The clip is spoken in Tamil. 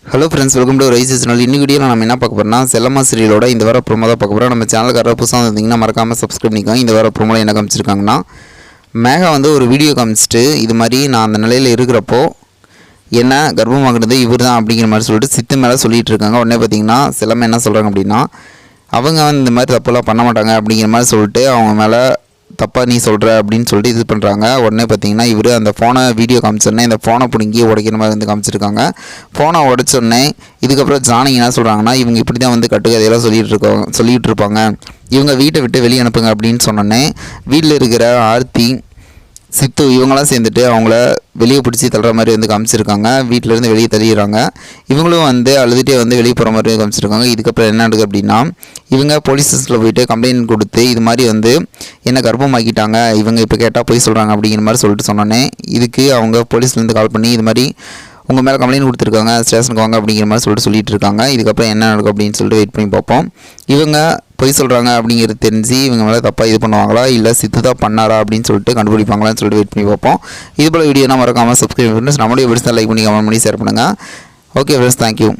Hello friends, welcome to rice channel. இன்னைக்கு வீடியோவில் நம்ம என்ன பார்க்க போகிறோம்னா, செல்லம்மா சீரியலோட இந்த வார ப்ரோமோ தான் பார்க்க போகிறோம். நம்ம சேனலுக்கார புதுசாக இருந்தீங்கன்னா மறக்காமல் சப்ஸ்கிரைப் பண்ணிக்கோங்க. இந்த வார ப்ரோமோவில் என்ன காமிச்சிருக்காங்கன்னா, மேகா ஒரு வீடியோ காமிச்சிட்டு இது மாதிரி நான் அந்த நிலையில் இருக்கிறப்போ என்ன கர்ப்பமாகிறது இவர் தான் அப்படிங்கிற மாதிரி சொல்லிட்டு சித்து மேலே சொல்லிகிட்டு இருக்காங்க. உடனே பார்த்தீங்கன்னா செல்லம்மா என்ன சொல்கிறாங்க அப்படின்னா, அவங்க இந்த மாதிரி தப்பெல்லாம் பண்ண மாட்டாங்க அப்படிங்கிற மாதிரி சொல்லிட்டு அவங்க மேலே தப்பாக நீ சொல்கிற அப்படின்னு சொல்லிட்டு இது பண்ணுறாங்க. உடனே பார்த்தீங்கன்னா இவர் அந்த ஃபோனை வீடியோ காமிச்சோடனே இந்த ஃபோனை பிடுங்கி உடைக்கிற மாதிரி காமிச்சிருக்காங்க. ஃபோனை உடைச்சோடனே இதுக்கப்புறம் ஜானகி என்ன சொல்கிறாங்கன்னா, இவங்க இப்படி தான் கட்டுக்கதையெல்லாம் சொல்லிகிட்டு இருப்பாங்க, இவங்க வீட்டை விட்டு வெளியே அனுப்புங்க அப்படின்னு சொன்னோன்னே வீட்டில் இருக்கிற ஆர்த்தி சித்து இவங்களாம் சேர்ந்துட்டு அவங்கள வெளியே பிடிச்சி தள்ளுற மாதிரி காமிச்சிருக்காங்க. வீட்டிலேருந்து வெளியே தள்ளிடுறாங்க. இவங்களும் அழுதுகிட்டே வெளியே போகிற மாதிரி காமிச்சிருக்காங்க. இதுக்கப்புறம் என்ன நடக்குது அப்படின்னா, இவங்க போலீஸ் ஸ்டேஷனில் போயிட்டு கம்ப்ளைண்ட் கொடுத்து இது மாதிரி என்ன கர்ப்பமாக்கிட்டாங்க, இவங்க இப்போ கேட்டால் போய் சொல்கிறாங்க அப்படிங்கிற மாதிரி சொல்லிட்டு சொன்னோன்னே இதுக்கு அவங்க போலீஸ்லேருந்து கால் பண்ணி இது மாதிரி உங்கள் மேலே கம்ப்ளைண்ட் கொடுத்துருக்காங்க, ஸ்டேஷனுக்கு வாங்க அப்படிங்கிற மாதிரி சொல்லிட்டு இருக்காங்க. இதுக்கப்புறம் என்ன நடக்கும் அப்படின்னு சொல்லிட்டு வெயிட் பண்ணி பார்ப்போம். இவங்க பொய் சொல்கிறாங்க அப்படிங்கிறது தெரிஞ்சு இவங்க மேலே தப்பாக இது பண்ணுவாங்களா, இல்லை சித்து தான் பண்ணாரா அப்படின்னு சொல்லிட்டு கண்டுபிடிப்பாங்களான்னு சொல்லிட்டு வெயிட் பண்ணி பார்ப்போம். இது போல் வீடியோனா மறக்காமல் சப்ஸ்கிரைப் பண்ணி நம்மளுடைய வீடியோஸ் லைக் பண்ணி கமெண்ட் பண்ணி ஷேர் பண்ணுங்கள். Okay friends, thank you.